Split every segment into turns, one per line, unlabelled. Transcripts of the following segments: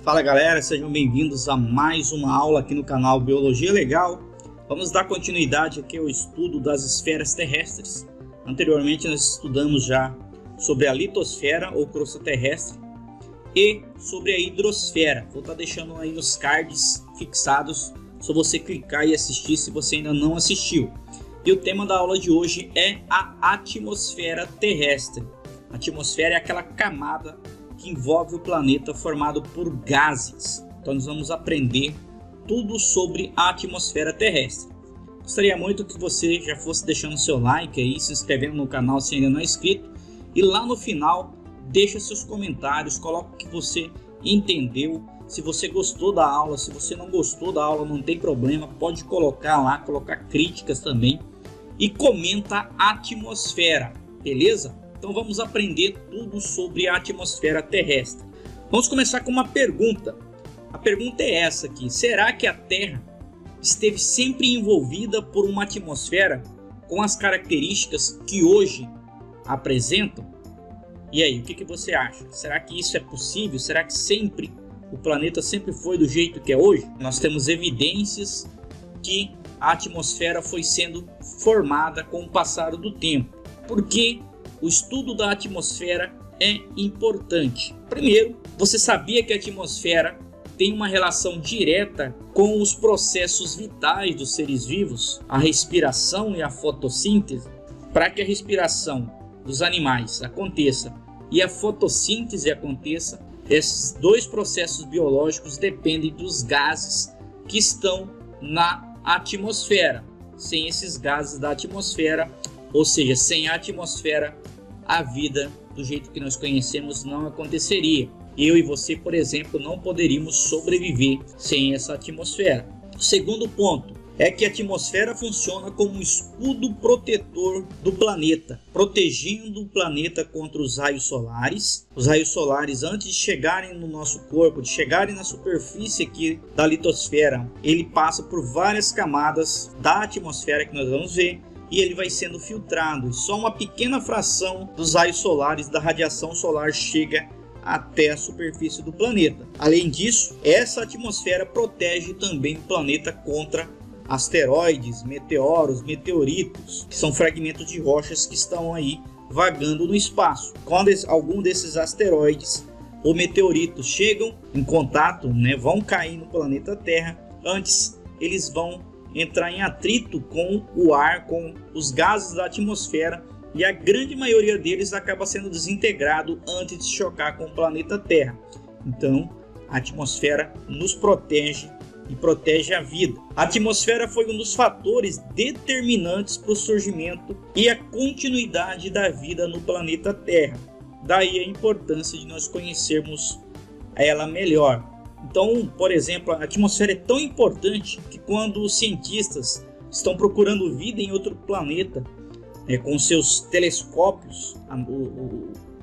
Fala galera, sejam bem-vindos a mais uma aula aqui no canal Biologia Legal. Vamos dar continuidade aqui ao estudo das esferas terrestres. Anteriormente nós estudamos já sobre a litosfera ou crosta terrestre e sobre a hidrosfera. Vou estar deixando aí nos cards fixados, só você clicar e assistir se você ainda não assistiu. E o tema da aula de hoje é a atmosfera terrestre. A atmosfera é aquela camada que envolve o planeta formado por gases. Então nós vamos aprender tudo sobre a atmosfera terrestre. Gostaria muito que você já fosse deixando seu like aí, se inscrevendo no canal se ainda não é inscrito. E lá no final, deixa seus comentários, coloca o que você entendeu. Se você gostou da aula, se você não gostou da aula, não tem problema, pode colocar lá, colocar críticas também. E comenta a atmosfera, beleza? Então vamos aprender tudo sobre a atmosfera terrestre. Vamos começar com uma pergunta. A pergunta é essa aqui: será que a Terra esteve sempre envolvida por uma atmosfera com as características que hoje apresentam? E aí, o que você acha? Será que isso é possível? Será que o planeta sempre foi do jeito que é hoje? Nós temos evidências que a atmosfera foi sendo formada com o passar do tempo. Por que o estudo da atmosfera é importante? Primeiro, você sabia que a atmosfera tem uma relação direta com os processos vitais dos seres vivos, a respiração e a fotossíntese? Para que a respiração dos animais aconteça e a fotossíntese aconteça, esses dois processos biológicos dependem dos gases que estão na atmosfera. Sem esses gases da atmosfera, ou seja, sem a atmosfera, a vida do jeito que nós conhecemos não aconteceria. Eu e você, por exemplo, não poderíamos sobreviver sem essa atmosfera. O segundo ponto é que a atmosfera funciona como um escudo protetor do planeta, protegendo o planeta contra os raios solares. Os raios solares, antes de chegarem no nosso corpo, de chegarem na superfície aqui da litosfera, ele passa por várias camadas da atmosfera que nós vamos ver, e ele vai sendo filtrado. Só uma pequena fração dos raios solares, da radiação solar, chega até a superfície do planeta. Além disso, essa atmosfera protege também o planeta contra asteroides, meteoros, meteoritos, que são fragmentos de rochas que estão aí vagando no espaço. Quando algum desses asteroides ou meteoritos chegam em contato, vão cair no planeta Terra, antes eles vão entrar em atrito com o ar, com os gases da atmosfera, e a grande maioria deles acaba sendo desintegrado antes de chocar com o planeta Terra. Então, a atmosfera nos protege e protege a vida. A atmosfera foi um dos fatores determinantes para o surgimento e a continuidade da vida no planeta Terra. Daí a importância de nós conhecermos ela melhor. Então, por exemplo, a atmosfera é tão importante que quando os cientistas estão procurando vida em outro planeta, com seus telescópios,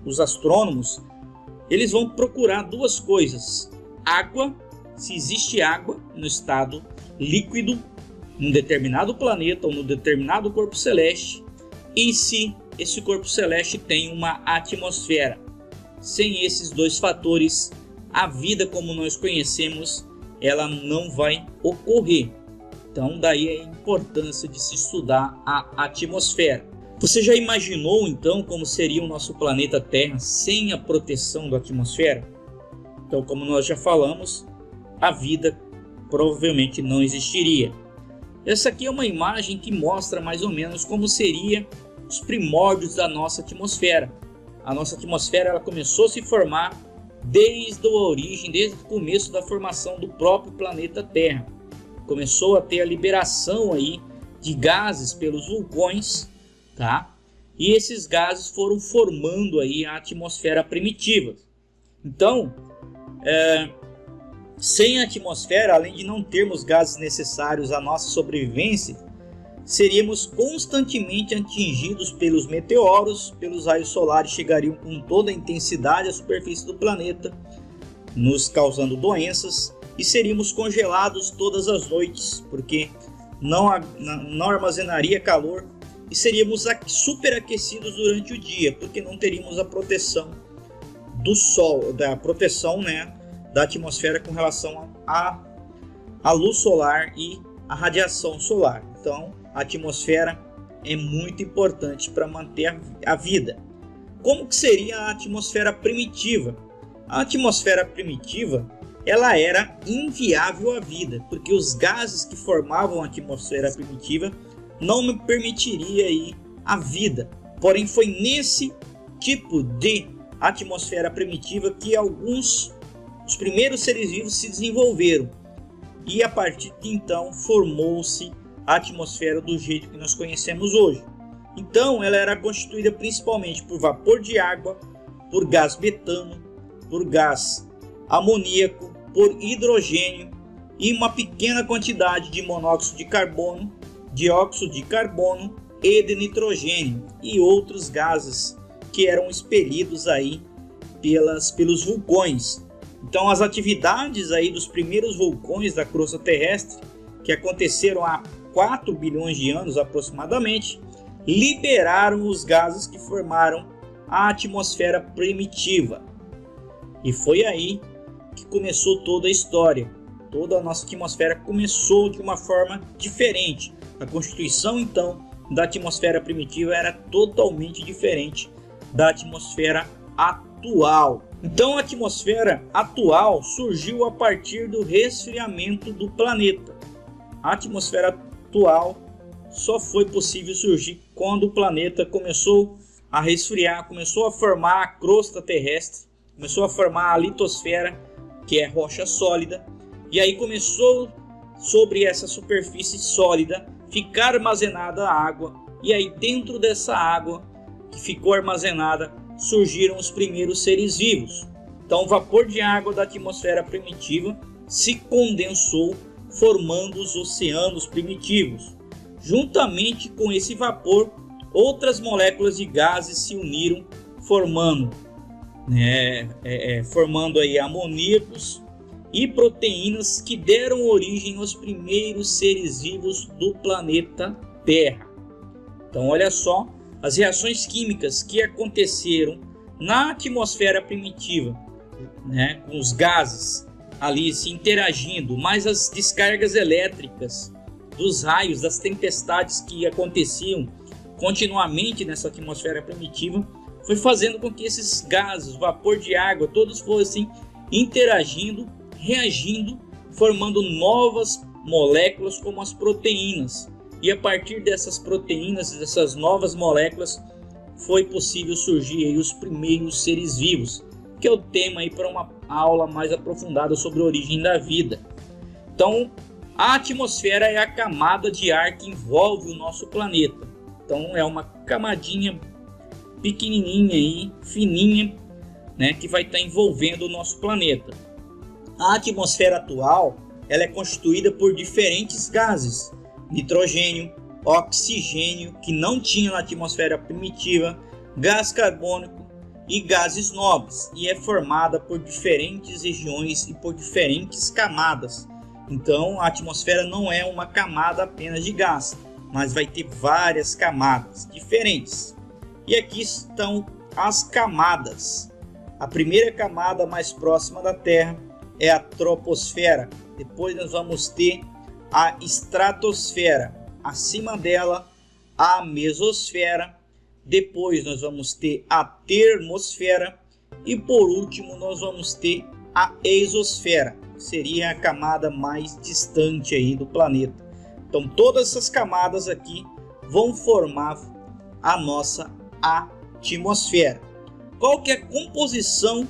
os astrônomos, eles vão procurar duas coisas: água, se existe água no estado líquido num determinado planeta ou num determinado corpo celeste, e se esse corpo celeste tem uma atmosfera. Sem esses dois fatores, a vida como nós conhecemos, ela não vai ocorrer. Então daí a importância de se estudar a atmosfera. Você já imaginou então como seria o nosso planeta Terra sem a proteção da atmosfera? Então, como nós já falamos, a vida provavelmente não existiria. Essa aqui é uma imagem que mostra mais ou menos como seria os primórdios da nossa atmosfera. A nossa atmosfera ela começou a se formar desde a origem, desde o começo da formação do próprio planeta Terra. Começou a ter a liberação aí de gases pelos vulcões, tá? E esses gases foram formando aí a atmosfera primitiva. Então, sem a atmosfera, além de não termos gases necessários à nossa sobrevivência, seríamos constantemente atingidos pelos meteoros, pelos raios solares, chegariam com toda a intensidade à superfície do planeta, nos causando doenças, e seríamos congelados todas as noites, porque não armazenaria calor, e seríamos superaquecidos durante o dia, porque não teríamos a proteção do sol, da proteção da atmosfera com relação à luz solar e à radiação solar. Então, a atmosfera é muito importante para manter a vida. Como que seria a atmosfera primitiva? A atmosfera primitiva, ela era inviável à vida, porque os gases que formavam a atmosfera primitiva não permitiria aí a vida. Porém, foi nesse tipo de atmosfera primitiva que os primeiros seres vivos se desenvolveram. E a partir de então formou-se a atmosfera do jeito que nós conhecemos hoje. Então ela era constituída principalmente por vapor de água, por gás metano, por gás amoníaco, por hidrogênio e uma pequena quantidade de monóxido de carbono, dióxido de carbono e de nitrogênio e outros gases que eram expelidos aí pelos vulcões. Então as atividades aí dos primeiros vulcões da crosta terrestre, que aconteceram há 4 bilhões de anos aproximadamente, liberaram os gases que formaram a atmosfera primitiva. E foi aí que começou toda a história. Toda a nossa atmosfera começou de uma forma diferente. A constituição então da atmosfera primitiva era totalmente diferente da atmosfera atual. Então a atmosfera atual surgiu a partir do resfriamento do planeta. A atmosfera atual só foi possível surgir quando o planeta começou a resfriar, começou a formar a crosta terrestre, começou a formar a litosfera, que é rocha sólida, e aí começou sobre essa superfície sólida ficar armazenada a água, e aí dentro dessa água que ficou armazenada surgiram os primeiros seres vivos. Então o vapor de água da atmosfera primitiva se condensou, formando os oceanos primitivos. Juntamente com esse vapor, outras moléculas de gases se uniram, formando aí amoníacos e proteínas que deram origem aos primeiros seres vivos do planeta Terra. Então olha só as reações químicas que aconteceram na atmosfera primitiva, com os gases ali se interagindo, mais as descargas elétricas dos raios, das tempestades que aconteciam continuamente nessa atmosfera primitiva, foi fazendo com que esses gases, vapor de água, todos fossem interagindo, reagindo, formando novas moléculas como as proteínas. E a partir dessas proteínas, dessas novas moléculas, foi possível surgir aí os primeiros seres vivos, que é o tema aí para uma aula mais aprofundada sobre a origem da vida. Então, a atmosfera é a camada de ar que envolve o nosso planeta. Então, é uma camadinha pequenininha aí, fininha, que vai estar envolvendo o nosso planeta. A atmosfera atual, ela é constituída por diferentes gases: nitrogênio, oxigênio, que não tinha na atmosfera primitiva, gás carbônico e gases nobres, e é formada por diferentes regiões e por diferentes camadas. Então a atmosfera não é uma camada apenas de gás, mas vai ter várias camadas diferentes. E aqui estão as camadas. A primeira camada mais próxima da Terra é a troposfera. Depois nós vamos ter a estratosfera. Acima dela, a mesosfera. Depois nós vamos ter a termosfera. E por último nós vamos ter a exosfera, que seria a camada mais distante aí do planeta. Então todas essas camadas aqui vão formar a nossa atmosfera. Qual que é a composição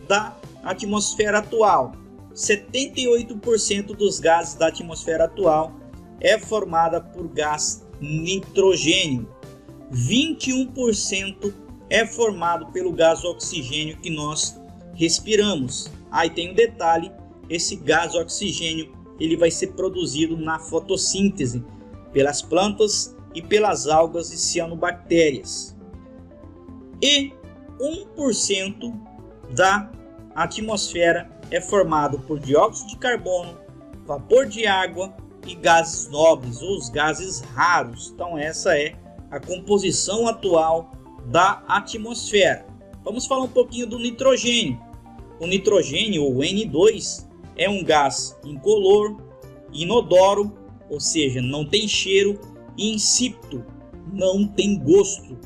da atmosfera atual? 78% dos gases da atmosfera atual é formada por gás nitrogênio. 21% é formado pelo gás oxigênio que nós respiramos. Aí tem um detalhe: esse gás oxigênio ele vai ser produzido na fotossíntese pelas plantas e pelas algas e cianobactérias. E 1% da atmosfera é formado por dióxido de carbono, vapor de água e gases nobres, ou os gases raros. Então essa é a composição atual da atmosfera. Vamos falar um pouquinho do nitrogênio. O nitrogênio, ou N2, é um gás incolor, inodoro, ou seja, não tem cheiro, e insípido, não tem gosto,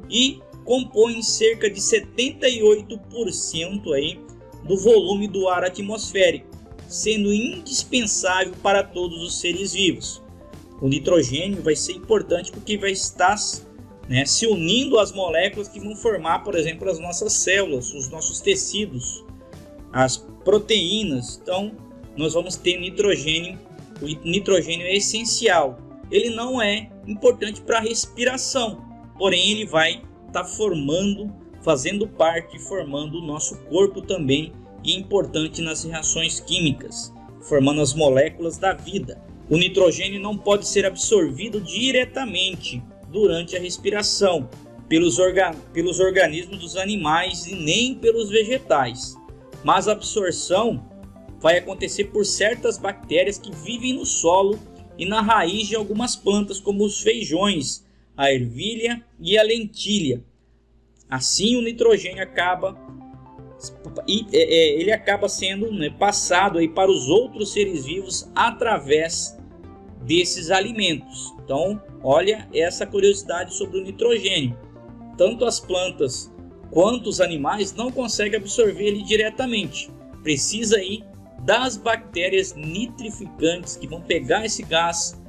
e compõe cerca de 78% aí do volume do ar atmosférico, sendo indispensável para todos os seres vivos. O nitrogênio vai ser importante porque vai estar, se unindo às moléculas que vão formar, por exemplo, as nossas células, os nossos tecidos, as proteínas. Então, nós vamos ter nitrogênio. O nitrogênio é essencial. Ele não é importante para a respiração, porém ele vai estar fazendo parte, formando o nosso corpo também, e é importante nas reações químicas, formando as moléculas da vida. O nitrogênio não pode ser absorvido diretamente durante a respiração pelos organismos dos animais e nem pelos vegetais, mas a absorção vai acontecer por certas bactérias que vivem no solo e na raiz de algumas plantas, como os feijões, a ervilha e a lentilha. Assim, o nitrogênio acaba sendo passado aí para os outros seres vivos através desses alimentos. Então, olha essa curiosidade sobre o nitrogênio. Tanto as plantas quanto os animais não conseguem absorver ele diretamente. Precisa aí das bactérias nitrificantes que vão pegar esse gás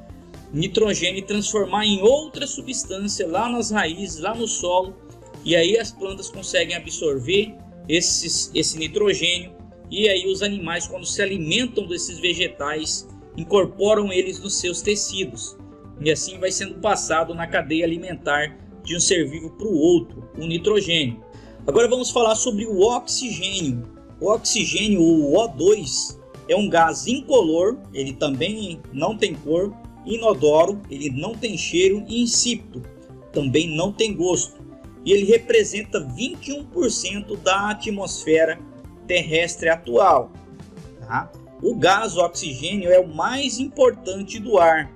nitrogênio e transformar em outra substância lá nas raízes, lá no solo, e aí as plantas conseguem absorver esse nitrogênio, e aí os animais, quando se alimentam desses vegetais, incorporam eles nos seus tecidos, e assim vai sendo passado na cadeia alimentar de um ser vivo para o outro, o nitrogênio. Agora vamos falar sobre o oxigênio. O oxigênio, ou O2, é um gás incolor, ele também não tem cor, inodoro, ele não tem cheiro, e insípido, também não tem gosto. E ele representa 21% da atmosfera terrestre atual. Tá? O gás oxigênio é o mais importante do ar.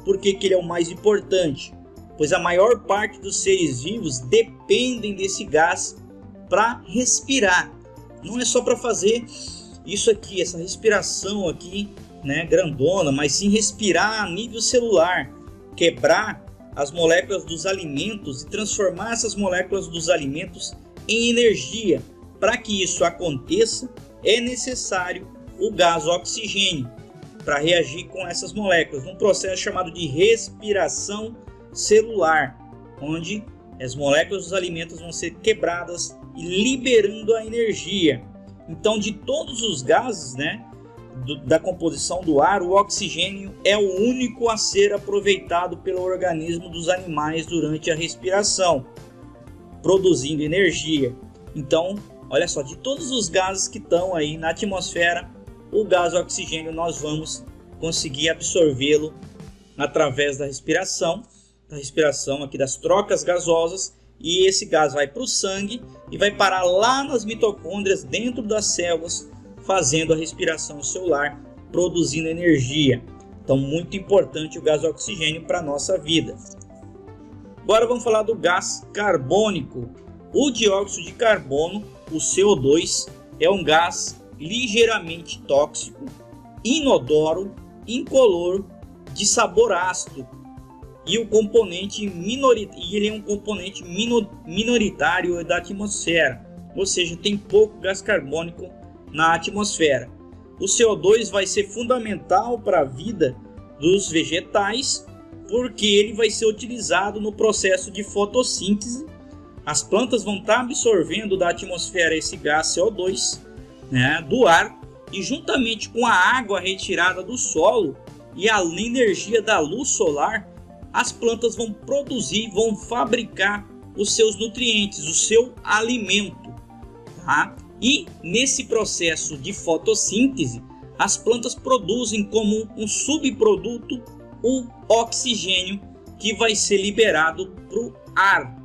Por que ele é o mais importante? Pois a maior parte dos seres vivos dependem desse gás para respirar. Não é só para fazer isso aqui, essa respiração aqui, grandona, mas sim respirar a nível celular, quebrar as moléculas dos alimentos e transformar essas moléculas dos alimentos em energia. Para que isso aconteça, é necessário o gás oxigênio para reagir com essas moléculas, num processo chamado de respiração celular, onde as moléculas dos alimentos vão ser quebradas e liberando a energia. Então, de todos os gases, da composição do ar, o oxigênio é o único a ser aproveitado pelo organismo dos animais durante a respiração, produzindo energia. Então, olha só, de todos os gases que estão aí na atmosfera, o gás oxigênio nós vamos conseguir absorvê-lo através da respiração aqui das trocas gasosas, e esse gás vai para o sangue e vai parar lá nas mitocôndrias dentro das células, fazendo a respiração celular, produzindo energia. Então, muito importante o gás oxigênio para a nossa vida. Agora vamos falar do gás carbônico. O dióxido de carbono, o CO2, é um gás ligeiramente tóxico, inodoro, incolor, de sabor ácido, e ele é um componente minoritário da atmosfera, ou seja, tem pouco gás carbônico na atmosfera. O CO2 vai ser fundamental para a vida dos vegetais, porque ele vai ser utilizado no processo de fotossíntese. As plantas vão estar absorvendo da atmosfera esse gás CO2, do ar, e juntamente com a água retirada do solo e a energia da luz solar, as plantas vão produzir, vão fabricar os seus nutrientes, o seu alimento. Tá? E nesse processo de fotossíntese, as plantas produzem como um subproduto o oxigênio, que vai ser liberado para o ar.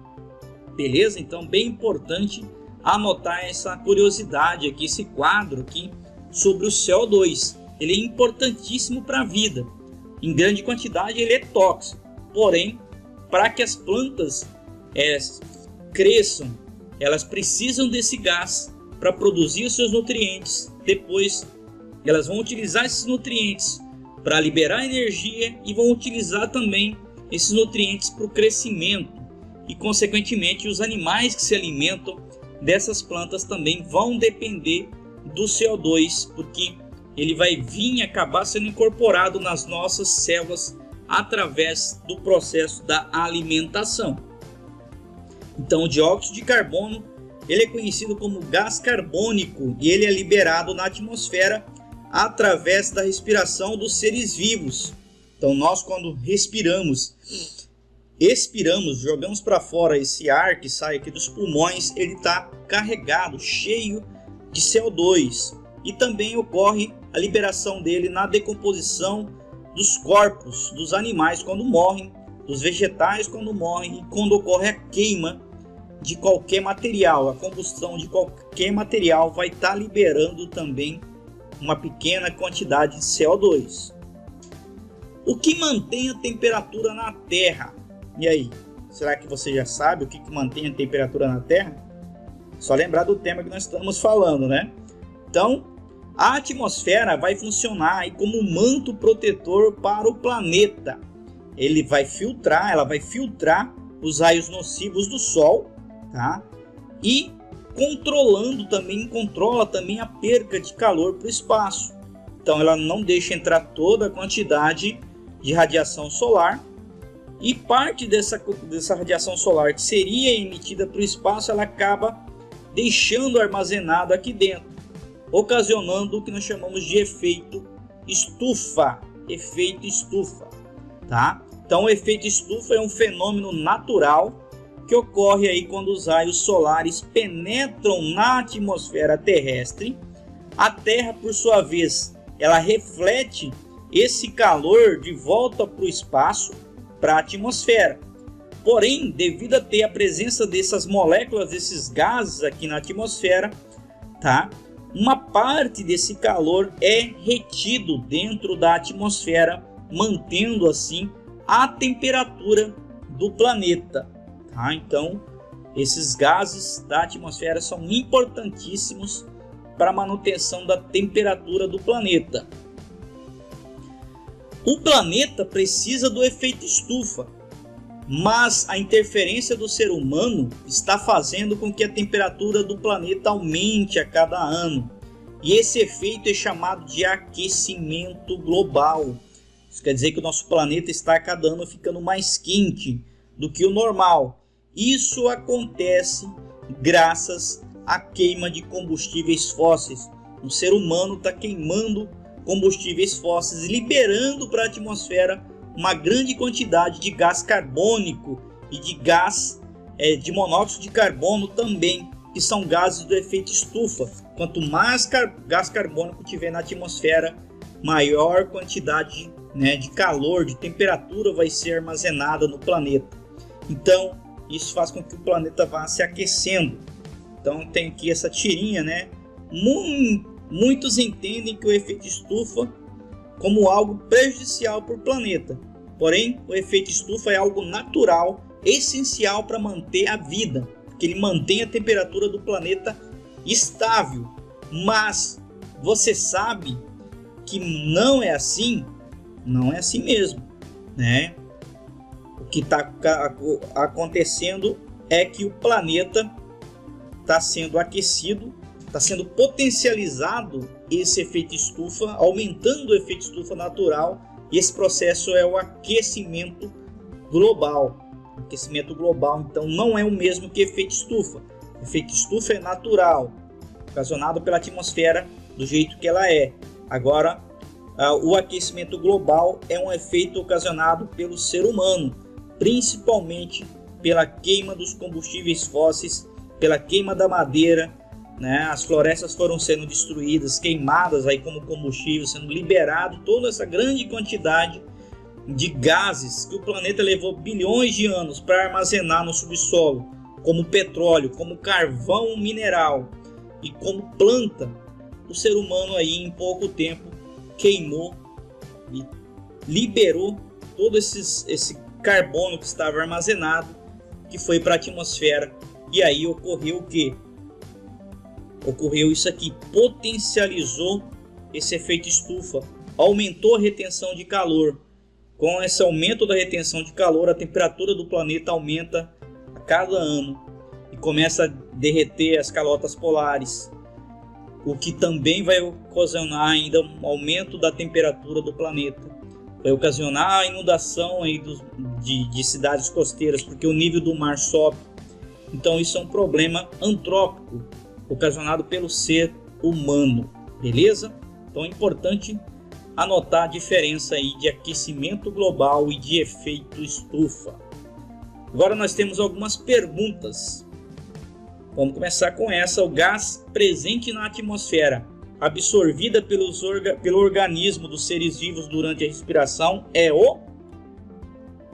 Beleza? Então, bem importante anotar essa curiosidade aqui, esse quadro aqui sobre o CO2. Ele é importantíssimo para a vida. Em grande quantidade ele é tóxico. Porém, para que as plantas cresçam, elas precisam desse gás para produzir os seus nutrientes. Depois elas vão utilizar esses nutrientes para liberar energia e vão utilizar também esses nutrientes para o crescimento. E consequentemente os animais que se alimentam dessas plantas também vão depender do CO2, porque ele vai vir acabar sendo incorporado nas nossas células através do processo da alimentação. Então o dióxido de carbono ele é conhecido como gás carbônico e ele é liberado na atmosfera através da respiração dos seres vivos. Então nós, quando respiramos, expiramos, jogamos para fora esse ar que sai aqui dos pulmões, ele está carregado, cheio de CO2. E também ocorre a liberação dele na decomposição dos corpos dos animais quando morrem, dos vegetais quando morrem e quando ocorre a queima de qualquer material. A combustão de qualquer material vai estar liberando também uma pequena quantidade de CO2. O que mantém a temperatura na Terra? E aí, será que você já sabe o que mantém a temperatura na Terra? Só lembrar do tema que nós estamos falando, né? Então, a atmosfera vai funcionar aí como um manto protetor para o planeta. Ela vai filtrar os raios nocivos do Sol, tá? E controla também a perca de calor para o espaço. Então ela não deixa entrar toda a quantidade de radiação solar, e parte dessa radiação solar que seria emitida para o espaço, ela acaba deixando armazenado aqui dentro, ocasionando o que nós chamamos de efeito estufa. Tá? Então o efeito estufa é um fenômeno natural que ocorre aí quando os raios solares penetram na atmosfera terrestre. A Terra, por sua vez, ela reflete esse calor de volta para o espaço, para a atmosfera. Porém, devido a ter a presença dessas moléculas, desses gases aqui na atmosfera, tá? Uma parte desse calor é retido dentro da atmosfera, mantendo assim a temperatura do planeta. Tá? Então, esses gases da atmosfera são importantíssimos para a manutenção da temperatura do planeta. O planeta precisa do efeito estufa, mas a interferência do ser humano está fazendo com que a temperatura do planeta aumente a cada ano. E esse efeito é chamado de aquecimento global. Isso quer dizer que o nosso planeta está a cada ano ficando mais quente do que o normal. Isso acontece graças à queima de combustíveis fósseis. O ser humano está queimando combustíveis fósseis, liberando para a atmosfera uma grande quantidade de gás carbônico e de gás de monóxido de carbono também, que são gases do efeito estufa. Quanto mais gás carbônico tiver na atmosfera, maior quantidade de calor, de temperatura vai ser armazenada no planeta. Então, isso faz com que o planeta vá se aquecendo. Então, tem aqui essa tirinha, né? Muitos entendem que o efeito estufa como algo prejudicial para o planeta. Porém, o efeito estufa é algo natural, essencial para manter a vida, porque ele mantém a temperatura do planeta estável. Mas você sabe que não é assim? Não é assim mesmo, né? O que está acontecendo é que o planeta está sendo aquecido, está sendo potencializado esse efeito estufa, aumentando o efeito estufa natural, e esse processo é o aquecimento global. O aquecimento global, então, não é o mesmo que efeito estufa. O efeito estufa é natural, ocasionado pela atmosfera do jeito que ela é. Agora, o aquecimento global é um efeito ocasionado pelo ser humano, principalmente pela queima dos combustíveis fósseis, pela queima da madeira, né? As florestas foram sendo destruídas, queimadas aí como combustível, sendo liberado toda essa grande quantidade de gases que o planeta levou bilhões de anos para armazenar no subsolo, como petróleo, como carvão mineral e como planta. O ser humano aí em pouco tempo queimou e liberou todo esse carbono que estava armazenado, que foi para a atmosfera. E aí ocorreu o quê? ocorreu isso aqui, potencializou esse efeito estufa, aumentou a retenção de calor. Com esse aumento da retenção de calor, a temperatura do planeta aumenta a cada ano e começa a derreter as calotas polares, o que também vai ocasionar ainda um aumento da temperatura do planeta. Vai ocasionar a inundação aí de cidades costeiras, porque o nível do mar sobe. Então isso é um problema antrópico, ocasionado pelo ser humano, beleza? Então é importante anotar a diferença aí de aquecimento global e de efeito estufa. Agora nós temos algumas perguntas. Vamos começar com essa. O gás presente na atmosfera, absorvida pelo organismo dos seres vivos durante a respiração, é o...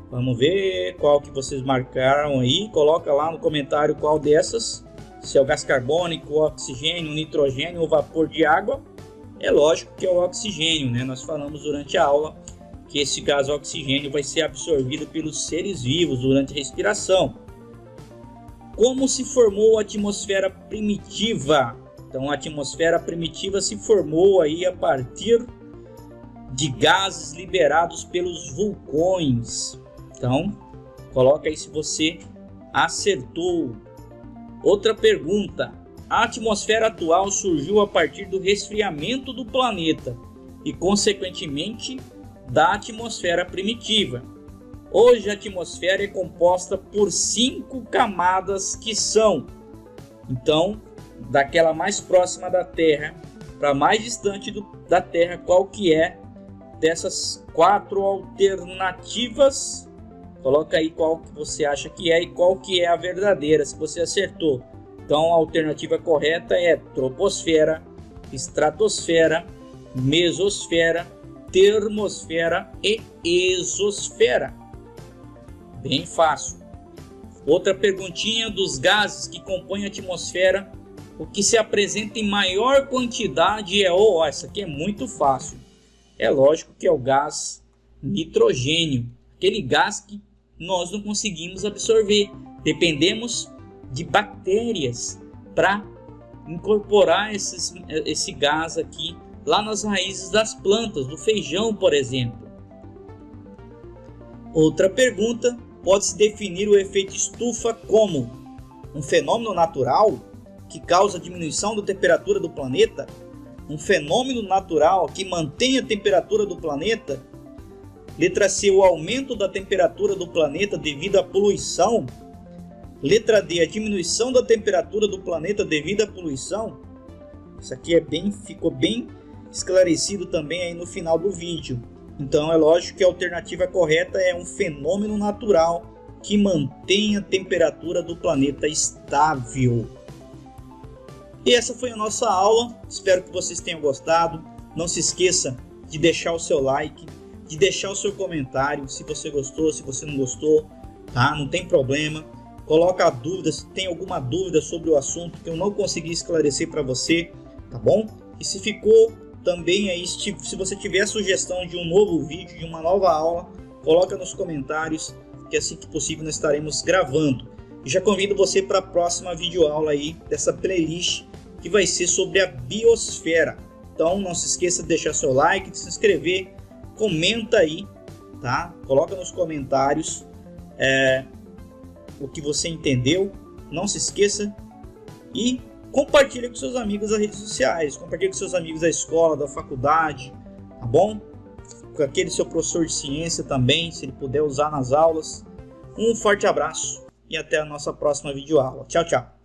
Vamos ver qual que vocês marcaram aí. Coloca lá no comentário qual dessas. Se é o gás carbônico, o oxigênio, o nitrogênio ou vapor de água. É lógico que é o oxigênio, né? Nós falamos durante a aula que esse gás oxigênio vai ser absorvido pelos seres vivos durante a respiração. Como se formou a atmosfera primitiva? Então a atmosfera primitiva se formou aí a partir de gases liberados pelos vulcões. Então coloca aí se você acertou. Outra pergunta. A atmosfera atual surgiu a partir do resfriamento do planeta e, consequentemente, da atmosfera primitiva. Hoje a atmosfera é composta por 5 camadas que são, então, daquela mais próxima da Terra para mais distante da Terra, qual que é dessas 4 alternativas? Coloca aí qual que você acha que é e qual que é a verdadeira, se você acertou. Então a alternativa correta é troposfera, estratosfera, mesosfera, termosfera e exosfera. Bem fácil. Outra perguntinha: dos gases que compõem a atmosfera, o que se apresenta em maior quantidade é o... Essa aqui é muito fácil. É lógico que é o gás nitrogênio. Aquele gás que nós não conseguimos absorver. Dependemos de bactérias para incorporar esse gás aqui lá nas raízes das plantas, do feijão, por exemplo. Outra pergunta: pode-se definir o efeito estufa como um fenômeno natural que causa diminuição da temperatura do planeta? Um fenômeno natural que mantém a temperatura do planeta? Letra C, o aumento da temperatura do planeta devido à poluição? Letra D, a diminuição da temperatura do planeta devido à poluição? Isso aqui ficou bem esclarecido também aí no final do vídeo. Então é lógico que a alternativa correta é um fenômeno natural que mantém a temperatura do planeta estável. E essa foi a nossa aula. Espero que vocês tenham gostado. Não se esqueça de deixar o seu like, de deixar o seu comentário, se você gostou, se você não gostou, tá? Não tem problema. Coloca a dúvida, se tem alguma dúvida sobre o assunto que eu não consegui esclarecer para você, tá bom? E se ficou também aí, se você tiver sugestão de um novo vídeo, de uma nova aula, coloca nos comentários, que assim que possível nós estaremos gravando. E já convido você para a próxima videoaula aí dessa playlist, que vai ser sobre a biosfera. Então não se esqueça de deixar seu like, de se inscrever, comenta aí, tá? Coloca nos comentários o que você entendeu. Não se esqueça e compartilhe com seus amigos das redes sociais, compartilhe com seus amigos da escola, da faculdade, tá bom? Com aquele seu professor de ciência também, se ele puder usar nas aulas. Um forte abraço e até a nossa próxima videoaula. Tchau, tchau!